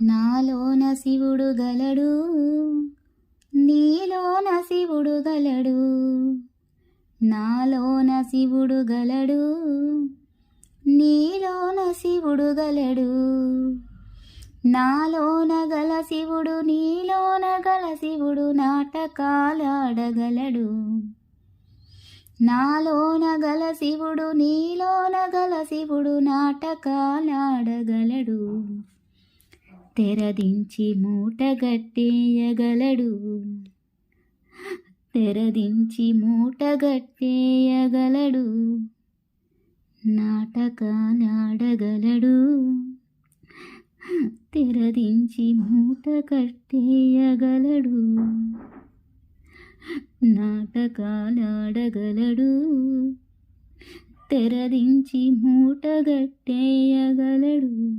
నాలోన శివుడు గలడు, నీలోన శివుడు గలడు. నాలోన శివుడు గలడు, నీలోన శివుడు గలడు. నాలోన గల శివుడు నీలోన గల శివుడు నాటకాలాడగలడు. నాలోన గల శివుడు నీలోన గల శివుడు నాటకాలాడగలడు. తెరదించి మూటగట్టేయగలడు, తెరదించి మూటగట్టేయగలడు. నాటకాలాడగలడు, తెరదించి మూటగట్టేయగలడు. నాటకాలాడగలడు, తెరదించి మూటగట్టేయగలడు.